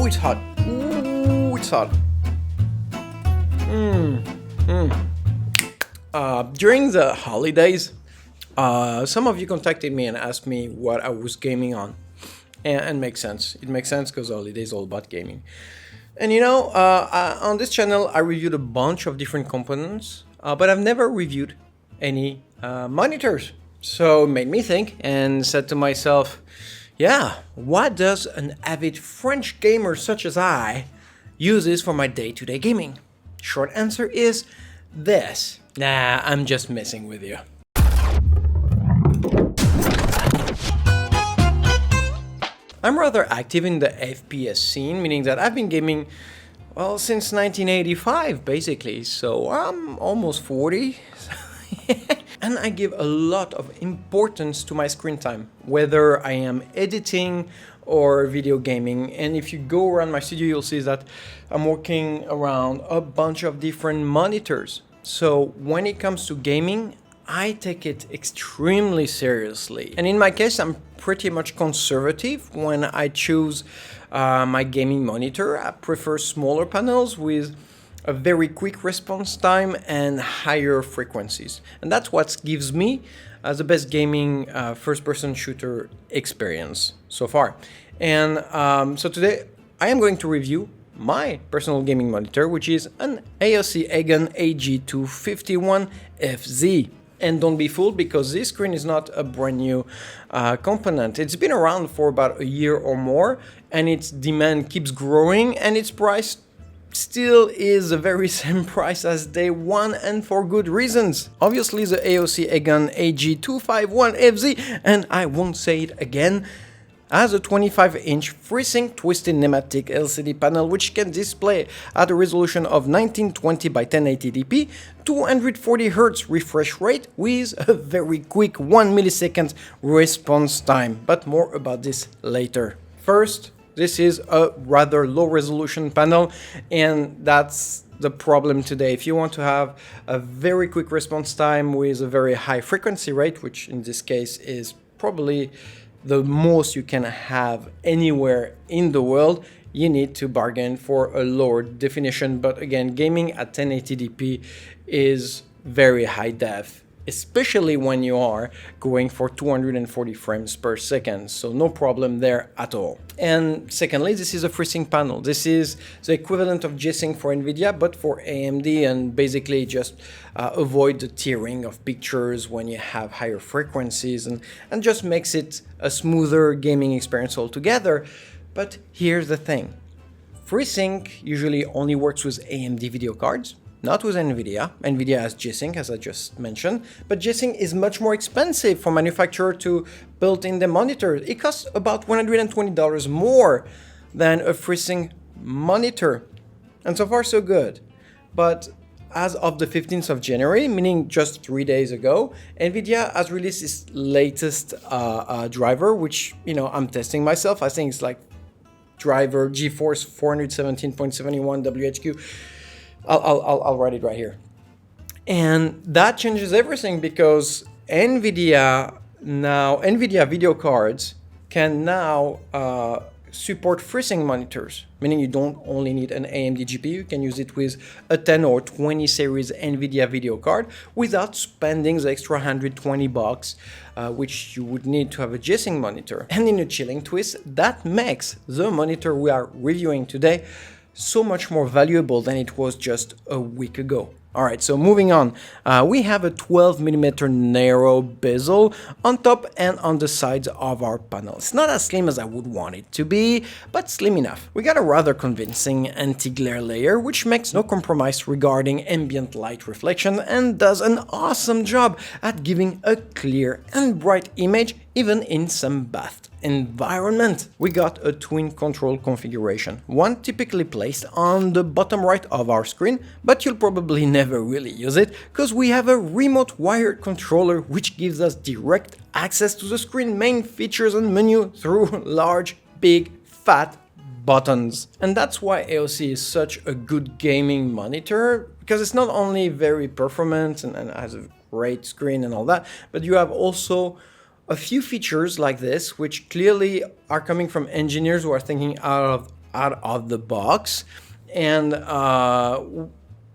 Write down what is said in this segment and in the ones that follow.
Ooh, it's hot. Ooh, it's hot. During the holidays, some of you contacted me and asked me what I was gaming on. And makes sense. It makes sense because holidays all about gaming. And on this channel, I reviewed a bunch of different components, but I've never reviewed any monitors. So it made me think and said to myself, yeah, what does an avid French gamer such as I uses for my day-to-day gaming? Short answer is this. Nah, I'm just messing with you. I'm rather active in the FPS scene, meaning that I've been gaming, well, since 1985, basically, so I'm almost 40. And I give a lot of importance to my screen time, whether I am editing or video gaming. And if you go around my studio, you'll see that I'm working around a bunch of different monitors. So when it comes to gaming, I take it extremely seriously. And in my case, I'm pretty much conservative when I choose my gaming monitor. I prefer smaller panels with a very quick response time and higher frequencies. And that's what gives me the best gaming first-person shooter experience so far. And so today I am going to review my personal gaming monitor, which is an AOC AG251FZ. And don't be fooled, because this screen is not a brand new component. It's been around for about a year or more, and its demand keeps growing, and its price still is the very same price as day one, and for good reasons. Obviously, the AOC AG251FZ, and I won't say it again, has a 25-inch FreeSync twisted nematic LCD panel which can display at a resolution of 1920 by 1080p, 240 Hz refresh rate with a very quick 1 millisecond response time, but more about this later. First, this is a rather low resolution panel, and that's the problem today. If you want to have a very quick response time with a very high frequency rate, which in this case is probably the most you can have anywhere in the world, you need to bargain for a lower definition. But again, gaming at 1080p is very high def, especially when you are going for 240 frames per second. So no problem there at all. And secondly, this is a FreeSync panel. This is the equivalent of G-Sync for NVIDIA, but for AMD, and basically just avoid the tearing of pictures when you have higher frequencies, and just makes it a smoother gaming experience altogether. But here's the thing. FreeSync usually only works with AMD video cards, not with NVIDIA. NVIDIA has G-Sync, as I just mentioned, but G-Sync is much more expensive for manufacturer to build in the monitor. It costs about $120 more than a FreeSync monitor. And so far, so good. But as of the 15th of January, meaning just 3 days ago, NVIDIA has released its latest driver, which, I'm testing myself. I think it's like driver GeForce 417.71 WHQ. I'll write it right here. And that changes everything, because NVIDIA video cards can now support FreeSync monitors, meaning you don't only need an AMD GPU, you can use it with a 10 or 20 series NVIDIA video card without spending the extra $120, which you would need to have a G-Sync monitor. And in a chilling twist, that makes the monitor we are reviewing today so much more valuable than it was just a week ago. Alright, so moving on, we have a 12mm narrow bezel on top and on the sides of our panel. It's not as slim as I would want it to be, but slim enough. We got a rather convincing anti-glare layer, which makes no compromise regarding ambient light reflection and does an awesome job at giving a clear and bright image even in some bathed environment. We got a twin control configuration, one typically placed on the bottom right of our screen, but you'll probably never really use it because we have a remote wired controller which gives us direct access to the screen main features and menu through large, big, fat buttons. And that's why AOC is such a good gaming monitor, because it's not only very performant and has a great screen and all that, but you have also a few features like this, which clearly are coming from engineers who are thinking out out of the box, and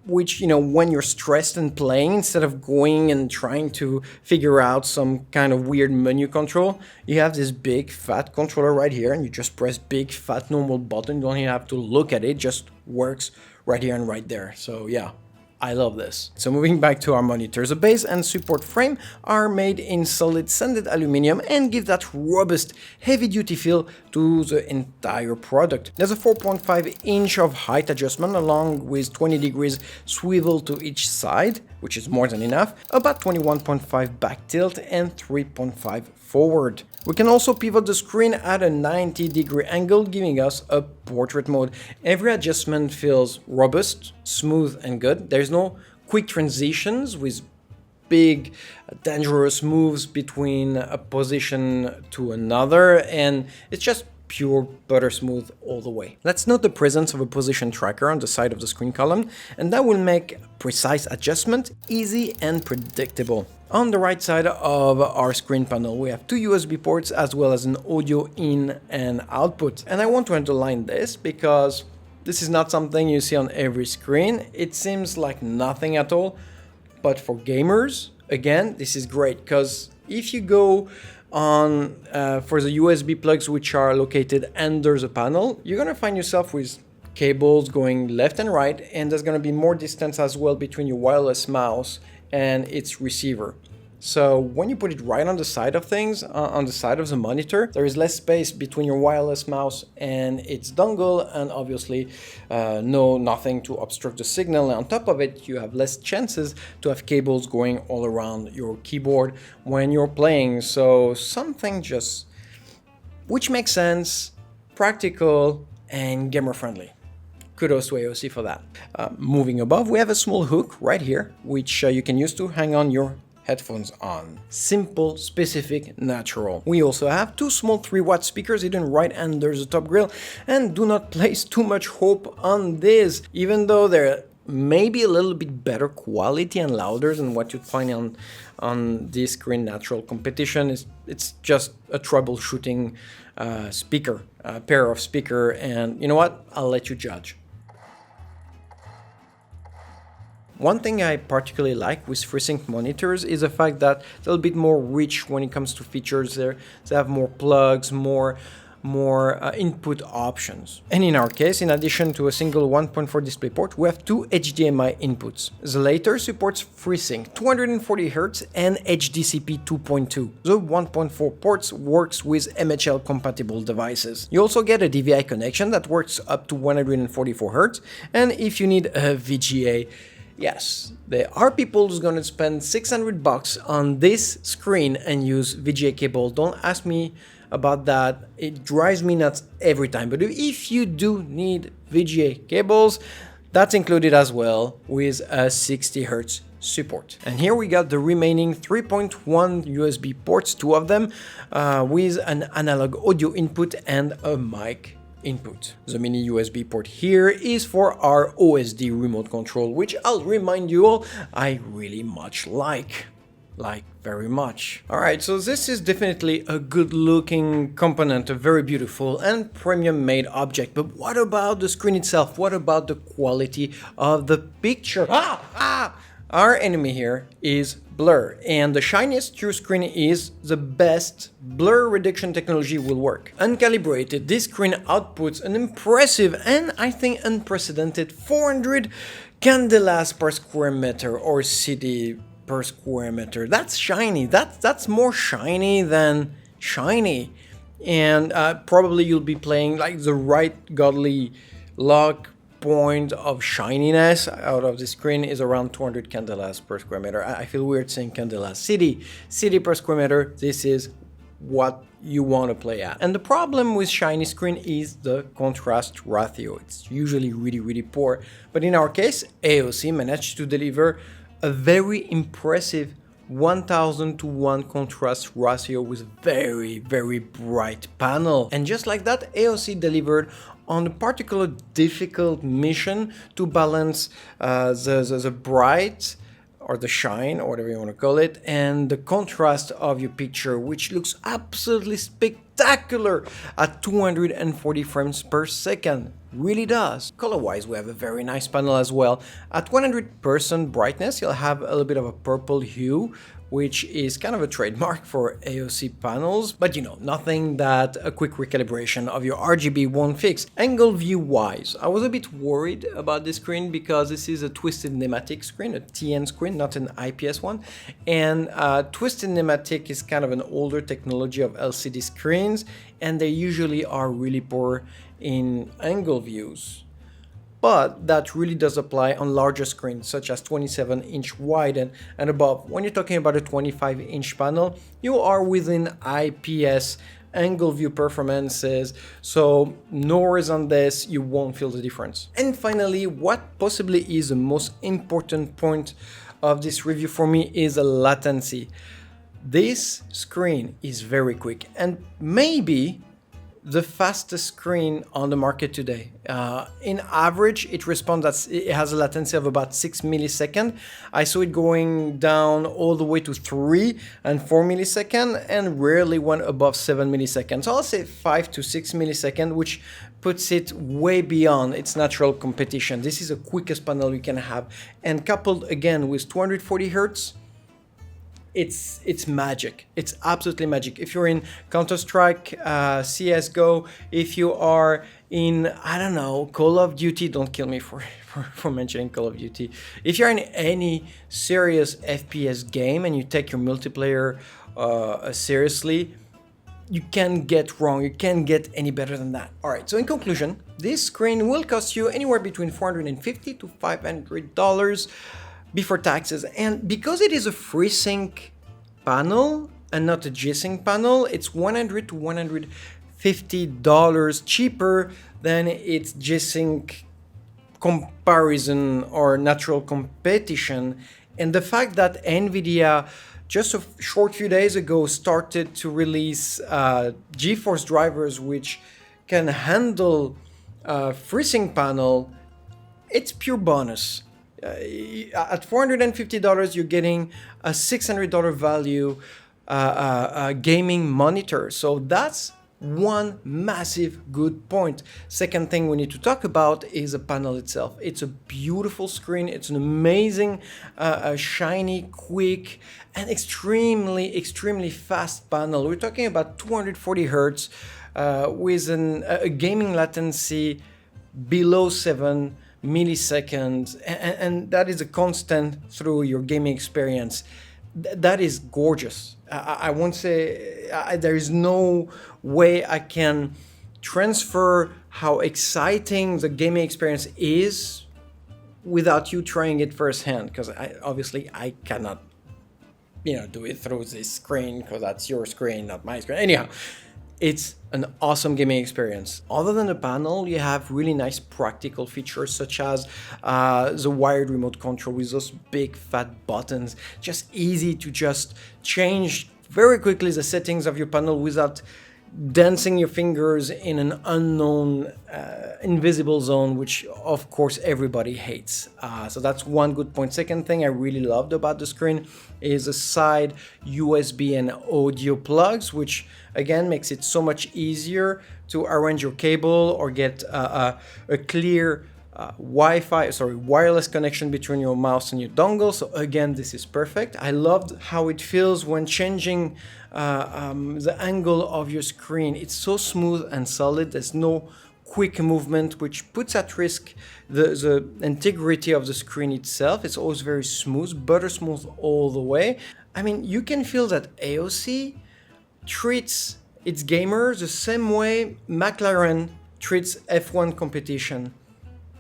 which, when you're stressed and playing, instead of going and trying to figure out some kind of weird menu control, you have this big fat controller right here, and you just press big fat normal button. You don't even have to look at it, it just works right here and right there. So yeah, I love this. So moving back to our monitors, the base and support frame are made in solid sanded aluminum and give that robust, heavy-duty feel to the entire product. There's a 4.5 inch of height adjustment along with 20 degrees swivel to each side, which is more than enough, about 21.5 back tilt and 3.5 forward. We can also pivot the screen at a 90-degree angle, giving us a portrait mode. Every adjustment feels robust, smooth and good. There's no quick transitions with big, dangerous moves between a position to another, and it's just pure butter smooth all the way. Let's note the presence of a position tracker on the side of the screen column, and that will make precise adjustment easy and predictable. On the right side of our screen panel, we have two USB ports as well as an audio in and output. And I want to underline this because this is not something you see on every screen. It seems like nothing at all, but for gamers, again, this is great, because if you go on for the USB plugs which are located under the panel, you're gonna find yourself with cables going left and right, and there's gonna be more distance as well between your wireless mouse and its receiver. So when you put it right on the side of things, on the side of the monitor, there is less space between your wireless mouse and its dongle, and obviously nothing to obstruct the signal. And on top of it, you have less chances to have cables going all around your keyboard when you're playing. So something just which makes sense, practical, and gamer friendly. Kudos to AOC for that. Moving above, we have a small hook right here, which you can use to hang on your headphones on. Simple, specific, natural. We also have two small 3-watt speakers hidden right under the top grille, and do not place too much hope on this, even though they're maybe a little bit better quality and louder than what you'd find on this screen natural competition. It's just a troubleshooting speaker, a pair of speaker, and you know what? I'll let you judge. One thing I particularly like with FreeSync monitors is the fact that they're a bit more rich when it comes to features. They have more plugs, more input options. And in our case, in addition to a single 1.4 DisplayPort, we have two HDMI inputs. The latter supports FreeSync 240 Hz and HDCP 2.2. The 1.4 ports works with MHL compatible devices. You also get a DVI connection that works up to 144 Hz, and if you need a VGA, yes, there are people who's gonna spend $600 on this screen and use VGA cable. Don't ask me about that. It drives me nuts every time. But if you do need VGA cables, that's included as well with a 60 Hz support. And here we got the remaining 3.1 USB ports, two of them, with an analog audio input and a mic input. The mini USB port here is for our OSD remote control, which I'll remind you all, I really much like very much. Alright, so this is definitely a good looking component, a very beautiful and premium made object, but what about the screen itself? What about the quality of the picture? Our enemy here is blur, and the shiniest true screen is the best blur reduction technology will work. Uncalibrated, this screen outputs an impressive and I think unprecedented 400 candelas per square meter, or CD per square meter. That's shiny. That's more shiny than shiny. And probably you'll be playing like the right godly log point of shininess out of the screen is around 200 candelas per square meter. I feel weird saying candelas. CD per square meter, this is what you want to play at. And the problem with shiny screen is the contrast ratio. It's usually really poor. But in our case, AOC managed to deliver a very impressive 1000:1 contrast ratio with very bright panel. And just like that, AOC delivered on a particular difficult mission to balance the bright or the shine, or whatever you want to call it, and the contrast of your picture, which looks absolutely spectacular spectacular at 240 frames per second. Really does. Color-wise, we have a very nice panel as well. At 100% brightness, you'll have a little bit of a purple hue, which is kind of a trademark for AOC panels, but you know, nothing that a quick recalibration of your RGB won't fix. Angle view wise, I was a bit worried about this screen because this is a twisted nematic screen, a TN screen, not an IPS one, and twisted nematic is kind of an older technology of LCD screens, and they usually are really poor in angle views. But that really does apply on larger screens such as 27-inch wide and above. When you're talking about a 25-inch panel, you are within IPS angle view performances, so no worries on this, you won't feel the difference. And finally, what possibly is the most important point of this review for me is the latency. This screen is very quick and maybe the fastest screen on the market today. In average, it has a latency of about 6 milliseconds. I saw it going down all the way to 3 and 4 milliseconds and rarely went above 7 milliseconds. So I'll say 5 to 6 milliseconds, which puts it way beyond its natural competition. This is the quickest panel you can have. And coupled again with 240 hertz, it's magic. It's absolutely magic. If you're in Counter-Strike, CSGO, if you are in, I don't know, Call of Duty, don't kill me for mentioning Call of Duty. If you're in any serious FPS game and you take your multiplayer seriously, you can't get wrong. You can't get any better than that. All right, so in conclusion, this screen will cost you anywhere between $450 to $500 before taxes, and because it is a FreeSync panel and not a G-Sync panel, it's $100 to $150 cheaper than its G-Sync comparison or natural competition. And the fact that NVIDIA just a short few days ago started to release GeForce drivers which can handle FreeSync panel, it's pure bonus. At $450, you're getting a $600 value gaming monitor. So that's one massive good point. Second thing we need to talk about is the panel itself. It's a beautiful screen. It's an amazing, shiny, quick, and extremely fast panel. We're talking about 240 hertz with a gaming latency below 7 milliseconds, and that is a constant through your gaming experience. That is gorgeous. I won't say there is no way I can transfer how exciting the gaming experience is without you trying it firsthand, because obviously I cannot do it through this screen because that's your screen, not my screen. Anyhow, it's an awesome gaming experience. Other than the panel, you have really nice practical features such as the wired remote control with those big fat buttons. Just easy to just change very quickly the settings of your panel without dancing your fingers in an unknown invisible zone, which of course everybody hates. So that's one good point. Second thing I really loved about the screen is the side USB and audio plugs, which again makes it so much easier to arrange your cable or get a clear wireless connection between your mouse and your dongle. So again, this is perfect. I loved how it feels when changing the angle of your screen. It's so smooth and solid. There's no quick movement, which puts at risk the integrity of the screen itself. It's always very smooth, butter smooth all the way. I mean, you can feel that AOC treats its gamers the same way McLaren treats F1 competition.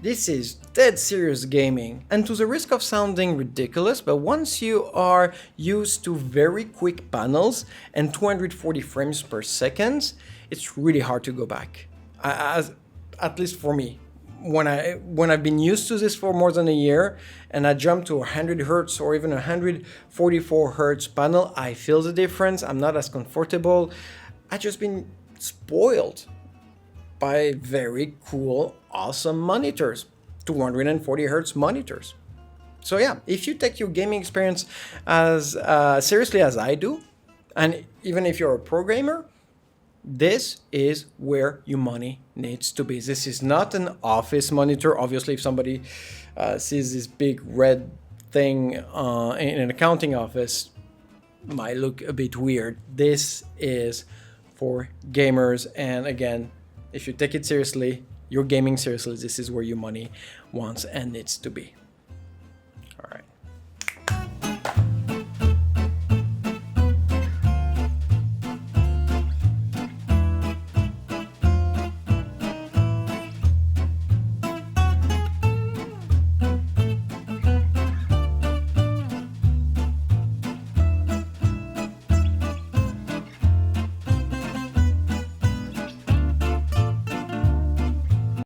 This is dead serious gaming. And to the risk of sounding ridiculous, but once you are used to very quick panels and 240 frames per second, it's really hard to go back. At least for me. When I've been used to this for more than a year and I jump to 100 hertz or even 144 hertz panel, I feel the difference. I'm not as comfortable. I've just been spoiled by very cool, awesome monitors, 240 hertz monitors. So yeah, if you take your gaming experience as seriously as I do, and even if you're a pro gamer, this is where your money needs to be. This is not an office monitor. Obviously, if somebody sees this big red thing in an accounting office, might look a bit weird. This is for gamers, and again, if you take it seriously, you're gaming seriously, this is where your money wants and needs to be.